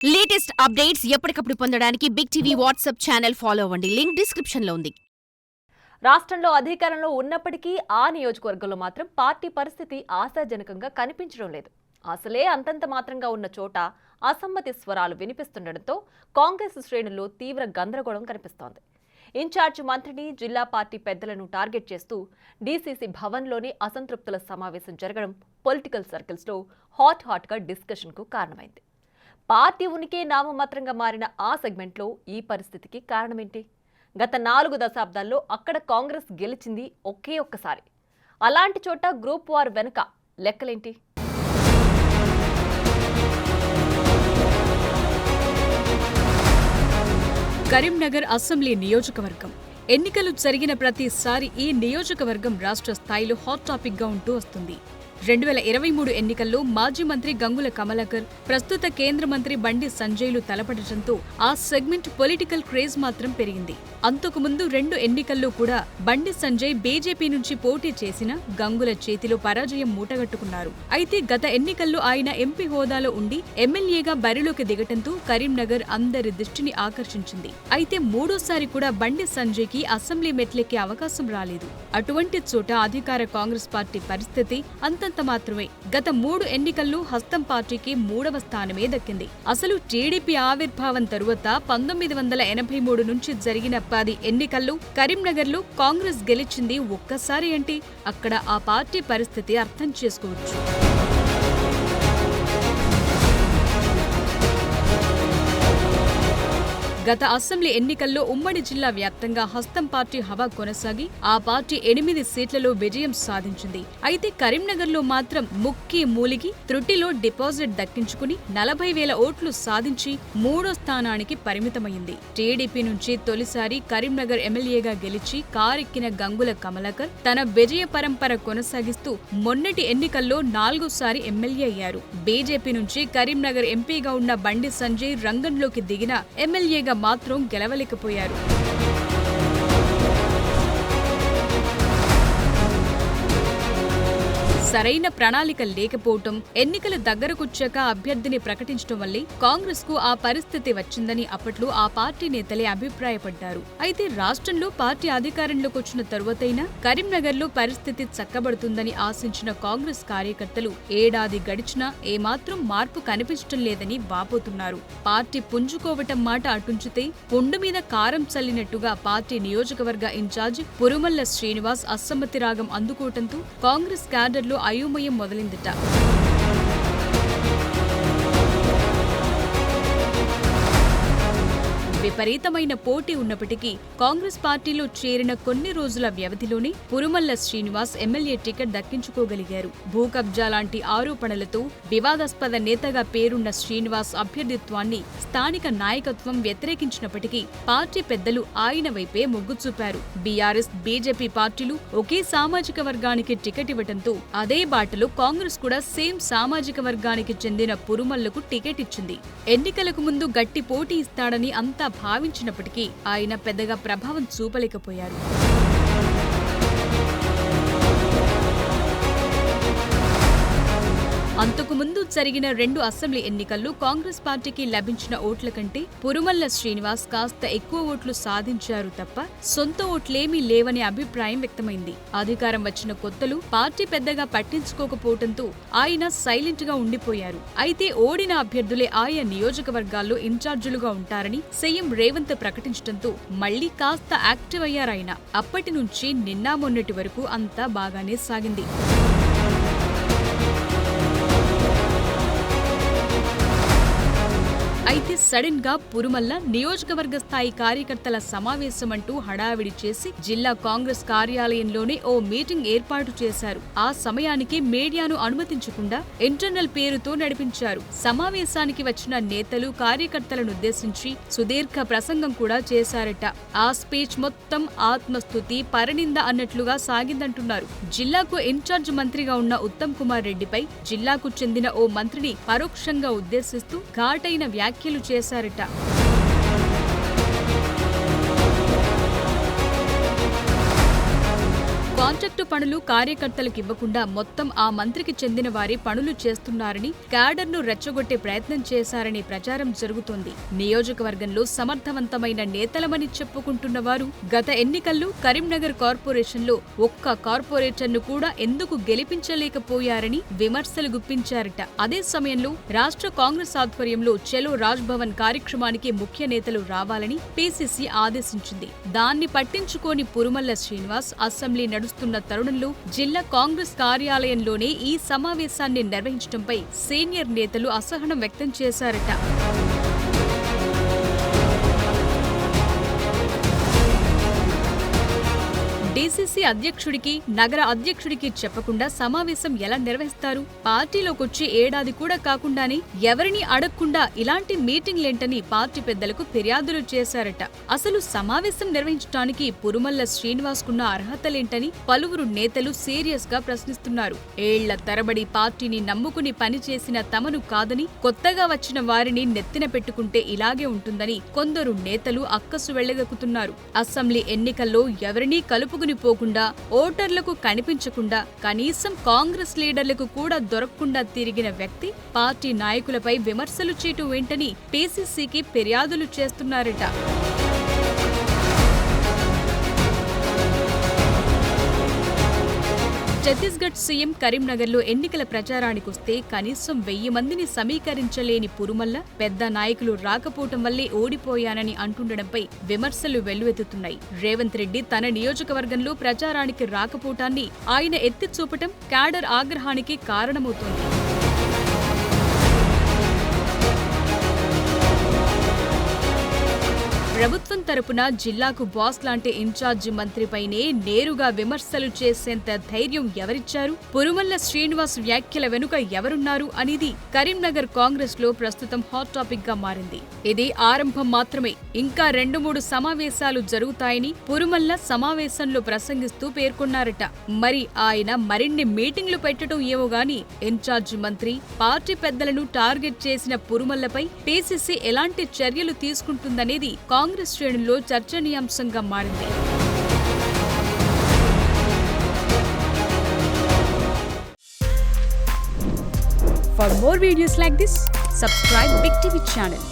Latest updates ఎప్పటికప్పుడు పొందడానికి big TV WhatsApp channel follow అవ్వండి. లింక్ డిస్క్రిప్షన్ లో ఉంది. రాష్ట్రంలో అధికారంలో ఉన్నప్పటికీ ఆ నియోజకవర్గంలో మాత్రం పార్టీ పరిస్థితి ఆశాజనకంగా కనిపించడం లేదు. అసలే అంతంత మాత్రంగా ఉన్న చోట అసమ్మతి స్వరాలు వినిపిస్తుండటంతో కాంగ్రెస్ శ్రేణుల్లో తీవ్ర గందరగోళం కనిపిస్తోంది. ఇన్ఛార్జ్ మంత్రిని, జిల్లా పార్టీ పెద్దలను టార్గెట్ చేస్తూ డీసీసీ భవన్లోని అసంతృప్తుల సమావేశం జరగడం పొలిటికల్ సర్కిల్స్లో హాట్గా డిస్కషన్కు కారణమైంది. పార్టీ ఉనికి నామమాత్రంగా మారిన ఆ సెగ్మెంట్లో ఈ పరిస్థితికి కారణమేంటి? గత 4 దశాబ్దాల్లో అక్కడ కాంగ్రెస్ గెలిచింది ఒకే ఒక్కసారి. అలాంటి చోట గ్రూప్ వార్ వెనుక లెక్కలేంటి? కరీంనగర్ అసెంబ్లీ నియోజకవర్గం ఎన్నికలు జరిగిన ప్రతిసారి ఈ నియోజకవర్గం రాష్ట్ర స్థాయిలో హాట్ టాపిక్ గా ఉంటూ వస్తుంది. 2023 ఎన్నికల్లో మాజీ మంత్రి గంగుల కమలాకర్, ప్రస్తుత కేంద్ర మంత్రి బండి సంజయ్లు తలపడటంతో ఆ సెగ్మెంట్ పొలిటికల్ క్రేజ్ మాత్రం పెరిగింది. అంతకుముందు 2 ఎన్నికల్లో కూడా బండి సంజయ్ బీజేపీ నుంచి పోటీ చేసిన గంగుల చేతిలో పరాజయం మూటగట్టుకున్నారు. అయితే గత ఎన్నికల్లో ఆయన ఎంపీ హోదాలో ఉండి ఎమ్మెల్యేగా బరిలోకి దిగటంతో కరీంనగర్ అందరి దృష్టిని ఆకర్షించింది. అయితే మూడోసారి కూడా బండి సంజయ్కి అసెంబ్లీ మెట్లెక్కే అవకాశం రాలేదు. అటువంటి చోట అధికార కాంగ్రెస్ పార్టీ పరిస్థితి అంతంత మాత్రమే. గత 3 ఎన్నికల్లో హస్తం పార్టీకి 3వ స్థానమే దక్కింది. అసలు టీడీపీ ఆవిర్భావం తరువాత 1983 నుంచి జరిగిన 10 ఎన్నికల్లో కరీంనగర్లో కాంగ్రెస్ గెలిచింది ఒక్కసారి అంటే అక్కడ ఆ పార్టీ పరిస్థితి అర్థం చేసుకోవచ్చు. గత అసెంబ్లీ ఎన్నికల్లో ఉమ్మడి జిల్లా వ్యాప్తంగా హస్తం పార్టీ హవా కొనసాగి ఆ పార్టీ 8 సీట్లలో విజయం సాధించింది. అయితే కరీంనగర్లో మాత్రం ముక్కి మూలిగి త్రుటిలో డిపాజిట్ దక్కించుకుని 40,000 ఓట్లు సాధించి 3వ స్థానానికి పరిమితమైంది. టీడీపీ నుంచి తొలిసారి కరీంనగర్ ఎమ్మెల్యేగా గెలిచి కారెక్కిన గంగుల కమలాకర్ తన విజయ పరంపర కొనసాగిస్తూ మొన్నటి ఎన్నికల్లో 4వసారి ఎమ్మెల్యే అయ్యారు. బీజేపీ నుంచి కరీంనగర్ ఎంపీగా ఉన్న బండి సంజయ్ రంగంలోకి దిగిన ఎమ్మెల్యేగా మాత్రం గెలవలేకపోయారు. సరైన ప్రణాళిక లేకపోవటం, ఎన్నికల దగ్గరకొచ్చాక అభ్యర్థిని ప్రకటించడం వల్లే కాంగ్రెస్ కు ఆ పరిస్థితి వచ్చిందని అప్పట్లో ఆ పార్టీ నేతలే అభిప్రాయపడ్డారు. అయితే రాష్ట్రంలో పార్టీ అధికారంలోకి వచ్చిన తరువాతైనా కరీంనగర్లో పరిస్థితి చక్కబడుతుందని ఆశించిన కాంగ్రెస్ కార్యకర్తలు ఏడాది గడిచినా ఏమాత్రం మార్పు కనిపించడం లేదని వాపోతున్నారు. పార్టీ పుంజుకోవటం మాట అటుంచితే పుండు మీద కారం చల్లినట్టుగా పార్టీ నియోజకవర్గ ఇన్ఛార్జ్ పురుమల్ల శ్రీనివాస్ అసమ్మతి రాగం అందుకోవటంతో కాంగ్రెస్ క్యాడర్లో అయోమయం మొదలైందట. విపరీతమైన పోటీ ఉన్నప్పటికీ కాంగ్రెస్ పార్టీలో చేరిన కొన్ని రోజుల వ్యవధిలోనే పురుమల్ల శ్రీనివాస్ ఎమ్మెల్యే టికెట్ దక్కించుకోగలిగారు. భూకబ్జా లాంటి ఆరోపణలతో వివాదాస్పద నేతగా పేరున్న శ్రీనివాస్ అభ్యర్థిత్వాన్ని స్థానిక నాయకత్వం వ్యతిరేకించినప్పటికీ పార్టీ పెద్దలు ఆయన వైపే మొగ్గు చూపారు. బీఆర్ఎస్, బీజేపీ పార్టీలు ఒకే సామాజిక వర్గానికి టికెట్ ఇవ్వడంతో అదే బాటలో కాంగ్రెస్ కూడా సేమ్ సామాజిక వర్గానికి చెందిన పురుమల్లకు టికెట్ ఇచ్చింది. ఎన్నికలకు ముందు గట్టి పోటీ ఇస్తాడని అంతా భావించినప్పటికీ ఆయన పెద్దగా ప్రభావం చూపలేకపోయారు. అంతకుముందు జరిగిన 2 అసెంబ్లీ ఎన్నికల్లో కాంగ్రెస్ పార్టీకి లభించిన ఓట్ల కంటే పురుమల్ల శ్రీనివాస్ కాస్త ఎక్కువ ఓట్లు సాధించారు తప్ప సొంత ఓట్లేమీ లేవనే అభిప్రాయం వ్యక్తమైంది. అధికారం వచ్చిన కొత్తలు పార్టీ పెద్దగా పట్టించుకోకపోవడంతో ఆయన సైలెంట్ గా ఉండిపోయారు. అయితే ఓడిన అభ్యర్థులే ఆయా నియోజకవర్గాల్లో ఇన్ఛార్జీలుగా ఉంటారని సీఎం రేవంత్ ప్రకటించడంతో మళ్లీ కాస్త యాక్టివ్ అయ్యారాయన. అప్పటి నుంచి నిన్న మొన్నటి వరకు అంతా బాగానే సాగింది. అయితే సడన్ గా పురుమల్ల నియోజకవర్గ స్థాయి కార్యకర్తల సమావేశం అంటూ హడావిడి చేసి జిల్లా కాంగ్రెస్ కార్యాలయంలోనే ఓ మీటింగ్ ఏర్పాటు చేశారు. ఆ సమయానికి మీడియాను అనుమతించకుండా ఇంటర్నల్ పేరుతో నడిపించారు. సమావేశానికి వచ్చిన నేతలు, కార్యకర్తలను ఉద్దేశించి సుదీర్ఘ ప్రసంగం కూడా చేశారట. ఆ స్పీచ్ మొత్తం ఆత్మస్తుతి, పరనింద అన్నట్లుగా సాగిందంటున్నారు. జిల్లాకు ఇన్ఛార్జ్ మంత్రిగా ఉన్న ఉత్తమ్ కుమార్ రెడ్డిపై జిల్లాకు చెందిన ఓ మంత్రిని పరోక్షంగా ఉద్దేశిస్తూ ఘాటైన వ్యాఖ్యలు చేశారట. కాంట్రాక్టు పనులు కార్యకర్తలకు ఇవ్వకుండా మొత్తం ఆ మంత్రికి చెందిన వారి పనులు చేస్తున్నారని, క్యాడర్ను రెచ్చగొట్టే ప్రయత్నం చేశారనే ప్రచారం జరుగుతోంది. నియోజకవర్గంలో సమర్థవంతమైన నేతలమని చెప్పుకుంటున్న వారు గత ఎన్నికల్లో కరీంనగర్ కార్పొరేషన్లో ఒక్క కార్పొరేటర్ను కూడా ఎందుకు గెలిపించలేకపోయారని విమర్శలు గుప్పించారట. అదే సమయంలో రాష్ట్ర కాంగ్రెస్ ఆధ్వర్యంలో చలో రాజ్ భవన్ కార్యక్రమానికి ముఖ్య నేతలు రావాలని పీసీసీ ఆదేశించింది. దాన్ని పట్టించుకోని పురుమల్ల శ్రీనివాస్ అసెంబ్లీ నడుస్తున్న తరుణంలో జిల్లా కాంగ్రెస్ కార్యాలయంలోనే ఈ సమావేశాన్ని నిర్వహించడంపై సీనియర్ నేతలు అసహనం వ్యక్తం చేశారట. డీసీసీ అధ్యక్షుడికి, నగర అధ్యక్షుడికి చెప్పకుండా సమావేశం ఎలా నిర్వహిస్తారు? పార్టీలోకొచ్చి ఏడాది కూడా కాకుండానే ఎవరిని అడగకుండా ఇలాంటి మీటింగ్లేంటని పార్టీ పెద్దలకు ఫిర్యాదులు చేశారట. అసలు సమావేశం నిర్వహించడానికి పురుమల్ల శ్రీనివాస్కున్న అర్హతలేంటని పలువురు నేతలు సీరియస్ గా ప్రశ్నిస్తున్నారు. ఏళ్ల తరబడి పార్టీని నమ్ముకుని పనిచేసిన తమను కాదని కొత్తగా వచ్చిన వారిని నెత్తిన పెట్టుకుంటే ఇలాగే ఉంటుందని కొందరు నేతలు అక్కసు వెళ్లగక్కుతున్నారు. అసెంబ్లీ ఎన్నికల్లో ఎవరినీ కలుపుకుని పోకుండా, ఓటర్లకు కనిపించకుండా, కనీసం కాంగ్రెస్ లీడర్లకు కూడా దొరకకుండా తిరిగిన వ్యక్తి పార్టీ నాయకులపై విమర్శలు చేయటం ఏంటని పీసీసీకి ఫిర్యాదులు చేస్తున్నారట. ఛత్తీస్గఢ్ సీఎం కరీంనగర్లో ఎన్నికల ప్రచారానికొస్తే కనీసం 1000 మందిని సమీకరించలేని పురుమల్ల పెద్ద నాయకులు రాకపోవటం వల్లే ఓడిపోయానని అంటుండడంపై విమర్శలు వెల్లువెత్తుతున్నాయి. రేవంత్ రెడ్డి తన నియోజకవర్గంలో ప్రచారానికి రాకపోవటాన్ని ఆయన ఎత్తి చూపటం క్యాడర్ ఆగ్రహానికి కారణమవుతోంది. ప్రభుత్వం తరపున జిల్లాకు బాస్ లాంటి ఇన్ఛార్జి మంత్రిపైనే నేరుగా విమర్శలు చేసేంత ధైర్యం ఎవరిచ్చారు? పురుమల్ల శ్రీనివాస్ వ్యాఖ్యల వెనుక ఎవరున్నారు అనేది కరీంనగర్ కాంగ్రెస్ లో ప్రస్తుతం హాట్ టాపిక్ గా మారింది. ఇది ఆరంభం మాత్రమే. ఇంకా 2-3 సమావేశాలు జరుగుతాయని పురుమల్ల సమావేశంలో ప్రసంగిస్తూ పేర్కొన్నారట. మరి ఆయన మరిన్ని మీటింగ్లు పెట్టడం ఏమో గాని ఇన్ఛార్జి మంత్రి, పార్టీ పెద్దలను టార్గెట్ చేసిన పురుమల్లపై పీసీసీ ఎలాంటి చర్యలు తీసుకుంటుందనేది కాంగ్రెస్ శ్రేణుల్లో చర్చనీయాంశంగా మారింది. For more videos like this, subscribe Big TV channel.